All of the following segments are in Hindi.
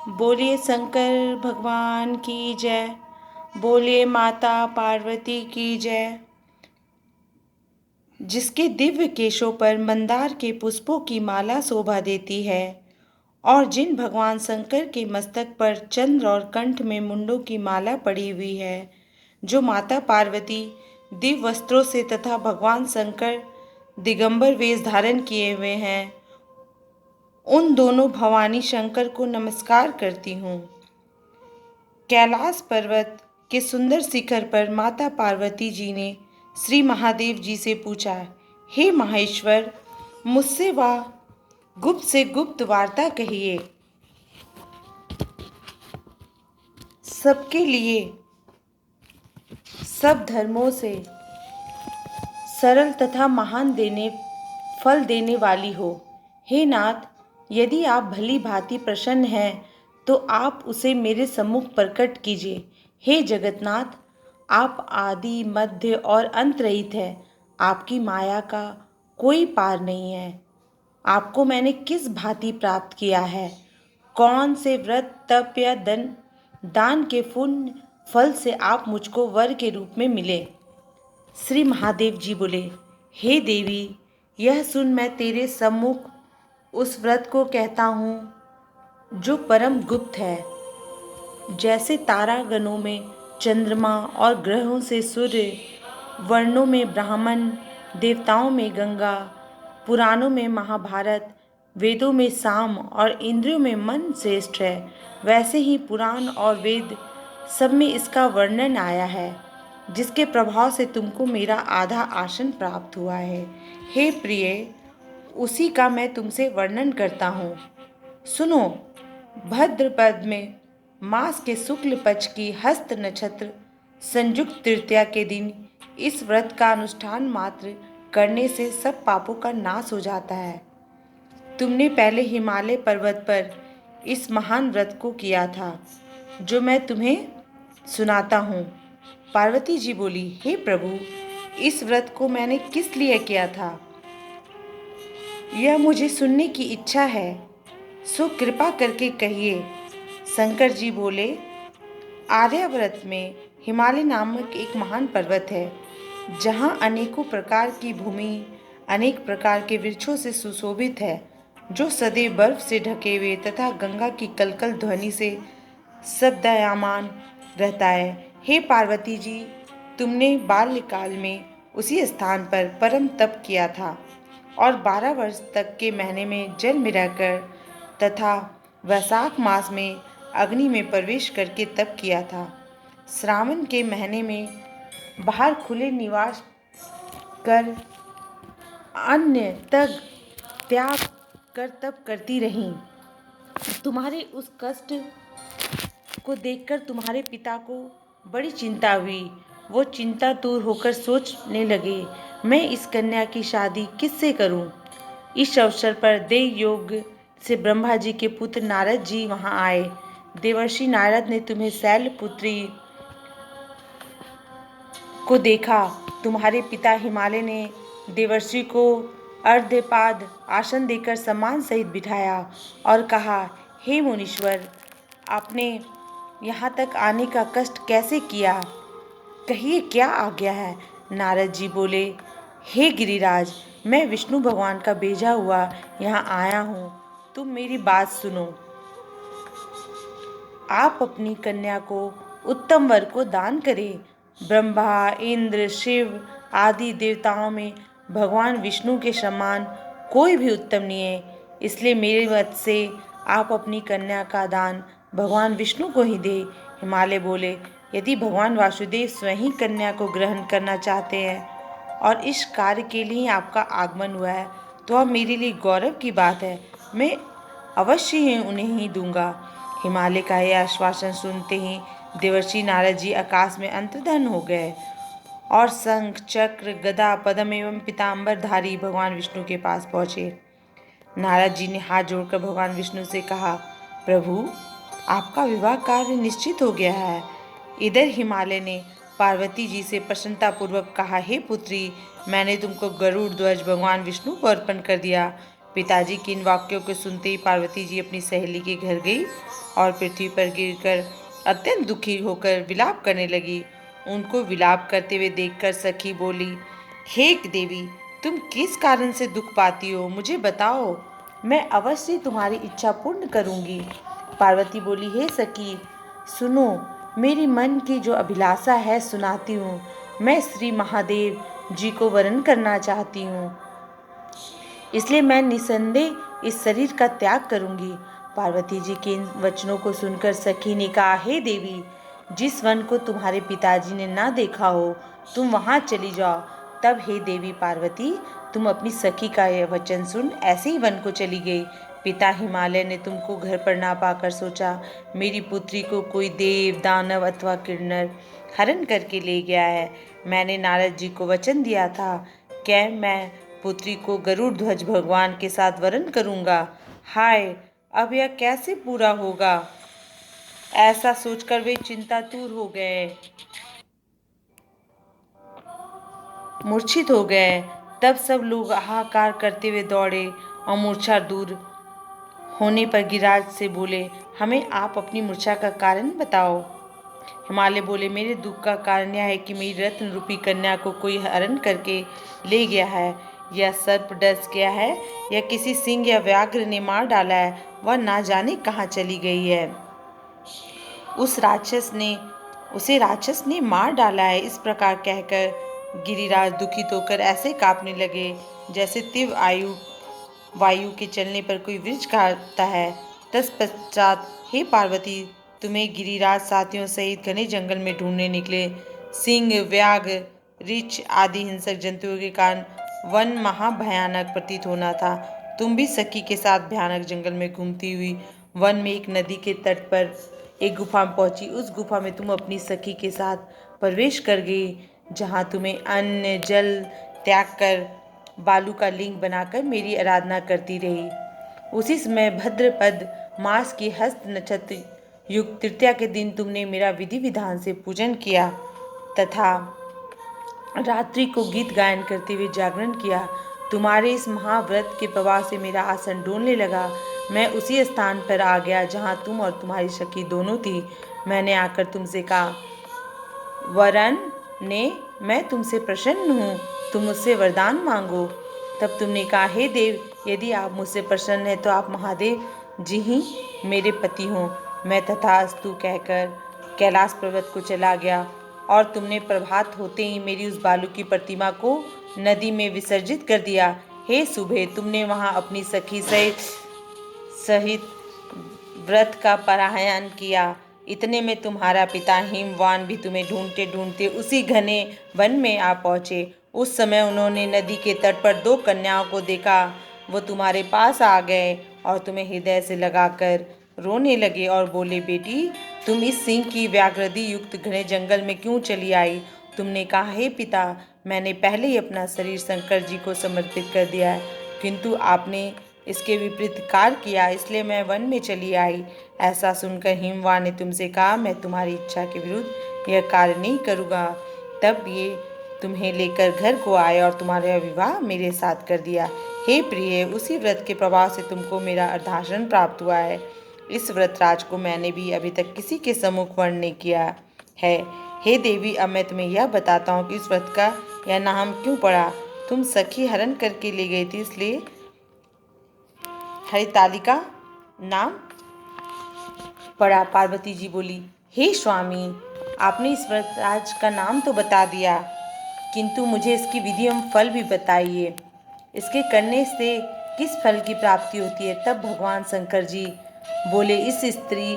बोलिए शंकर भगवान की जय। बोलिए माता पार्वती की जय। जिसके दिव्य केशों पर मंदार के पुष्पों की माला शोभा देती है और जिन भगवान शंकर के मस्तक पर चंद्र और कंठ में मुंडों की माला पड़ी हुई है, जो माता पार्वती दिव्य वस्त्रों से तथा भगवान शंकर दिगंबर वेश धारण किए हुए हैं, उन दोनों भवानी शंकर को नमस्कार करती हूँ। कैलाश पर्वत के सुंदर शिखर पर माता पार्वती जी ने श्री महादेव जी से पूछा, हे महेश्वर, मुझसे वह गुप्त से गुप्त वार्ता कहिए। सबके लिए सब धर्मों से सरल तथा महान फल देने वाली हो। हे नाथ, यदि आप भली भांति प्रसन्न हैं तो आप उसे मेरे सम्मुख प्रकट कीजिए। हे जगन्नाथ, आप आदि मध्य और अंत रहित हैं। आपकी माया का कोई पार नहीं है। आपको मैंने किस भांति प्राप्त किया है? कौन से व्रत तप या दान के पुण्य फल से आप मुझको वर के रूप में मिले? श्री महादेव जी बोले, हे देवी, यह सुन मैं तेरे सम्मुख उस व्रत को कहता हूँ जो परम गुप्त है। जैसे तारागणों में चंद्रमा और ग्रहों से सूर्य, वर्णों में ब्राह्मण, देवताओं में गंगा, पुराणों में महाभारत, वेदों में साम और इंद्रियों में मन श्रेष्ठ है, वैसे ही पुराण और वेद सब में इसका वर्णन आया है, जिसके प्रभाव से तुमको मेरा आधा आसन प्राप्त हुआ है। हे प्रिय, उसी का मैं तुमसे वर्णन करता हूँ। सुनो, भद्रपद में मास के शुक्ल पक्ष की हस्त नक्षत्र संयुक्त तृतीया के दिन इस व्रत का अनुष्ठान मात्र करने से सब पापों का नाश हो जाता है। तुमने पहले हिमालय पर्वत पर इस महान व्रत को किया था, जो मैं तुम्हें सुनाता हूँ। पार्वती जी बोली, हे प्रभु, इस व्रत को मैंने किस लिए किया था, यह मुझे सुनने की इच्छा है, सो कृपा करके कहिए। शंकर जी बोले, आर्यावर्त में हिमालय नामक एक महान पर्वत है, जहाँ अनेकों प्रकार की भूमि अनेक प्रकार के वृक्षों से सुशोभित है, जो सदैव बर्फ से ढके हुए तथा गंगा की कलकल ध्वनि से शब्दायमान रहता है। हे पार्वती जी, तुमने बाल्यकाल में उसी स्थान पर परम तप किया था और 12 वर्ष तक के महीने में जल में रहकर तथा वैशाख मास में अग्नि में प्रवेश करके तप किया था। श्रावण के महीने में बाहर खुले निवास कर अन्य तक त्याग कर तप करती रहीं। तुम्हारे उस कष्ट को देखकर तुम्हारे पिता को बड़ी चिंता हुई। वो चिंता दूर होकर सोचने लगे, मैं इस कन्या की शादी किससे करूं? इस अवसर पर देव योग से ब्रह्मा जी के पुत्र नारद जी वहां आए। देवर्षि नारद ने तुम्हें शैलपुत्री को देखा। तुम्हारे पिता हिमालय ने देवर्षि को अर्धपाद आसन देकर सम्मान सहित बिठाया और कहा, हे मुनीश्वर, आपने यहाँ तक आने का कष्ट कैसे किया? कहिए, क्या आज्ञा है? नारद जी बोले, हे गिरिराज, मैं विष्णु भगवान का भेजा हुआ यहाँ आया हूँ। तुम मेरी बात सुनो। आप अपनी कन्या को उत्तम वर को दान करें। ब्रह्मा, इंद्र, शिव आदि देवताओं में भगवान विष्णु के समान कोई भी उत्तम नहीं है, इसलिए मेरे मत से आप अपनी कन्या का दान भगवान विष्णु को ही दे। हिमालय बोले, यदि भगवान वासुदेव स्वयं कन्या को ग्रहण करना चाहते हैं और इस कार्य के लिए आपका आगमन हुआ है, तो अब मेरे लिए गौरव की बात है। मैं अवश्य ही उन्हें ही दूंगा। हिमालय का यह आश्वासन सुनते ही देवर्षि नारद जी आकाश में अंतर्धान हो गए और शंख, चक्र, गदा, पद्म एवं पीताम्बरधारी भगवान विष्णु के पास पहुँचे। नारद जी ने हाथ जोड़कर भगवान विष्णु से कहा, प्रभु, आपका विवाह कार्य निश्चित हो गया है। इधर हिमालय ने पार्वती जी से प्रसन्नतापूर्वक कहा, हे पुत्री, मैंने तुमको गरुड़ ध्वज भगवान विष्णु को अर्पण कर दिया, पिताजी के इन वाक्यों को सुनते ही पार्वती जी अपनी सहेली के घर गई और पृथ्वी पर गिरकर अत्यंत दुखी होकर विलाप करने लगी। उनको विलाप करते हुए देखकर सखी बोली, हे देवी, तुम किस कारण से दुख पाती हो, मुझे बताओ, मैं अवश्य तुम्हारी इच्छा पूर्ण करूंगी। पार्वती बोली, हे सखी, सुनो, मेरी मन की जो अभिलाषा है सुनाती हूँ। मैं श्री महादेव जी को वरण करना चाहती हूँ, इसलिए मैं निसंदेह इस शरीर का त्याग करूंगी। पार्वती जी के इन वचनों को सुनकर सखी ने कहा, हे देवी, जिस वन को तुम्हारे पिताजी ने ना देखा हो तुम वहां चली जाओ। तब हे देवी पार्वती, तुम अपनी सखी का यह वचन सुन ऐसे ही वन को चली गई। पिता हिमालय ने तुमको घर पर ना पाकर सोचा मेरी पुत्री को कोई देव, दानव अथवा किन्नर हरण करके ले गया है। मैंने नारद जी को वचन दिया था कि मैं पुत्री को गरुड़ ध्वज भगवान के साथ वरण करूंगा। हाय, अब यह कैसे पूरा होगा? ऐसा सोचकर वे चिंतातुर हो गए, मूर्छित हो गए। तब सब लोग हाहाकार करते हुए दौड़े और मूर्छा दूर होने पर गिरिराज से बोले, हमें आप अपनी मूर्छा का कारण बताओ। हिमालय बोले, मेरे दुख का कारण यह है कि मेरी रत्न रूपी कन्या को कोई हरण करके ले गया है। यह सर्प डस गया है या किसी सिंह या व्याघ्र ने मार डाला है, वह ना जाने कहाँ चली गई है। उसे राक्षस ने मार डाला है। इस प्रकार कहकर गिरिराज दुखित होकर ऐसे कांपने लगे जैसे तीव्र वायु के चलने पर कोई वृक्ष कांपता है। तत्पश्चात हे पार्वती, तुम्हें गिरिराज साथियों सहित घने जंगल में ढूंढने निकले। सिंह, व्याघ्र, रीछ आदि हिंसक जंतुओं के कारण वन महाभयानक प्रतीत होना था। तुम भी सखी के साथ भयानक जंगल में घूमती हुई वन में एक नदी के तट पर एक गुफा में पहुंची। उस गुफा में तुम अपनी सखी के साथ प्रवेश कर गई, जहां तुम्हें अन्न जल त्याग कर बालू का लिंग बनाकर मेरी आराधना करती रही। उसी समय भद्रपद मास की हस्त नक्षत्र युक्त तृतीया के दिन तुमने मेरा विधि विधान से पूजन किया तथा रात्रि को गीत गायन करते हुए जागरण किया। तुम्हारे इस महाव्रत के प्रभाव से मेरा आसन डोलने लगा। मैं उसी स्थान पर आ गया जहाँ तुम और तुम्हारी सखी दोनों थी। मैंने आकर तुमसे कहा, वरन ने, मैं तुमसे प्रसन्न हूँ, तुम मुझसे वरदान मांगो। तब तुमने कहा, हे देव, यदि आप मुझसे प्रसन्न हैं तो आप महादेव जी ही मेरे पति हों। मैं तथास्तु कहकर कैलाश पर्वत को चला गया और तुमने प्रभात होते ही मेरी उस बालू की प्रतिमा को नदी में विसर्जित कर दिया। हे सुबह, तुमने वहां अपनी सखी सहित व्रत का पारायण किया। इतने में तुम्हारा पिता हिमवान भी तुम्हें ढूंढते ढूंढते उसी घने वन में आ पहुंचे। उस समय उन्होंने नदी के तट पर दो कन्याओं को देखा। वो तुम्हारे पास आ गए और तुम्हें हृदय से लगाकर रोने लगे और बोले, बेटी, तुम इस सिंह की व्याघ्रदि युक्त घने जंगल में क्यों चली आई? तुमने कहा, हे पिता, मैंने पहले ही अपना शरीर शंकर जी को समर्पित कर दिया है, किंतु आपने इसके विपरीत कार्य किया, इसलिए मैं वन में चली आई। ऐसा सुनकर हिमवान ने तुमसे कहा, मैं तुम्हारी इच्छा के विरुद्ध यह कार्य नहीं करूँगा। तब ये तुम्हें लेकर घर को आए और तुम्हारा विवाह मेरे साथ कर दिया। हे प्रिय, उसी व्रत के प्रभाव से तुमको मेरा अर्धाश्रम प्राप्त हुआ है। इस व्रतराज को मैंने भी अभी तक किसी के सम्मुख वर्ण नहीं किया है। हे देवी, अब मैं तुम्हें यह बताता हूँ कि इस व्रत का यह नाम क्यों पड़ा। तुम सखी हरण करके ले गई थी, इसलिए हरितालिका नाम पड़ा। पार्वती जी बोली, हे स्वामी, आपने इस व्रतराज का नाम तो बता दिया, किंतु मुझे इसकी विधि एवं फल भी बताइए। इसके करने से किस फल की प्राप्ति होती है? तब भगवान शंकर जी बोले, इस स्त्री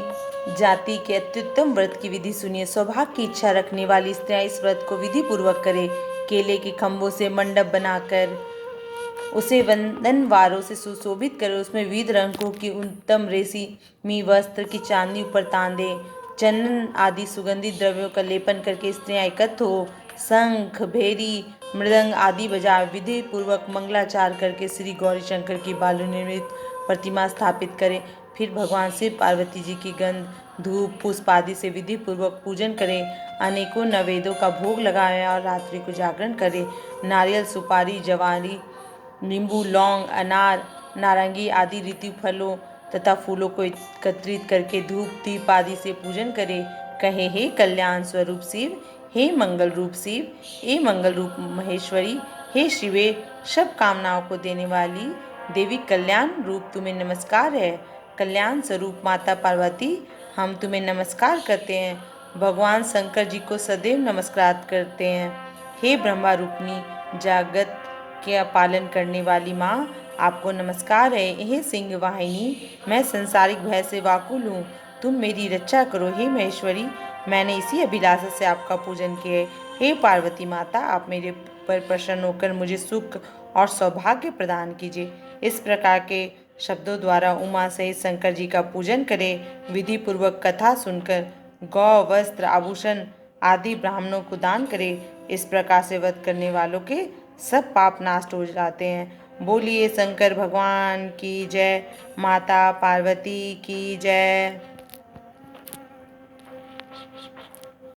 जाति के अत्युत्तम व्रत की विधि सुनिए। सौभाग्य की इच्छा रखने वाली स्त्रियां इस व्रत को विधि पूर्वक करें। केले के खम्भों से मंडप बनाकर उसे वंदनवारों से सुशोभित करें। उसमें विविध रंगों की उत्तम रेशमी वस्त्र की चांदी ऊपर तान दें। चंदन आदि सुगंधित द्रव्यों का लेपन करके स्त्रियां एकत्र हो शंख, भेरी, मृदंग आदि बजा विधि पूर्वक मंगलाचार करके श्री गौरी शंकर की बालू निर्मित प्रतिमा स्थापित करें। फिर भगवान शिव पार्वती जी की गंध, धूप, पुष्प आदि से विधि पूर्वक पूजन करें। अनेकों नवेदों का भोग लगाएं और रात्रि को जागरण करें। नारियल, सुपारी, जवारी, नींबू, लौंग, अनार नारंगी आदि ऋतु फलों तथा फूलों को एकत्रित करके धूप दीप आदि से पूजन करें। कहे, हे कल्याण स्वरूप शिव, हे मंगल रूप शिव, हे मंगल रूप महेश्वरी, हे शिवे, सब कामनाओं को देने वाली देवी कल्याण रूप तुम्हें नमस्कार है। कल्याण स्वरूप माता पार्वती, हम तुम्हें नमस्कार करते हैं। भगवान शंकर जी को सदैव नमस्कार करते हैं। हे ब्रह्मा रूपनी जगत के पालन करने वाली माँ, आपको नमस्कार है। हे सिंह वाहिनी, मैं संसारिक भय से व्याकुल हूँ, तुम मेरी रक्षा करो। हे महेश्वरी, मैंने इसी अभिलाषा से आपका पूजन किया है। हे पार्वती माता, आप मेरे पर प्रसन्न होकर मुझे सुख और सौभाग्य प्रदान कीजिए। इस प्रकार के शब्दों द्वारा उमा सहित शंकर जी का पूजन करें। विधि पूर्वक कथा सुनकर गौ वस्त्र आभूषण आदि ब्राह्मणों को दान करें। इस प्रकार से व्रत करने वालों के सब पाप नाश हो जाते हैं। बोलिए शंकर भगवान की जय, माता पार्वती की जय।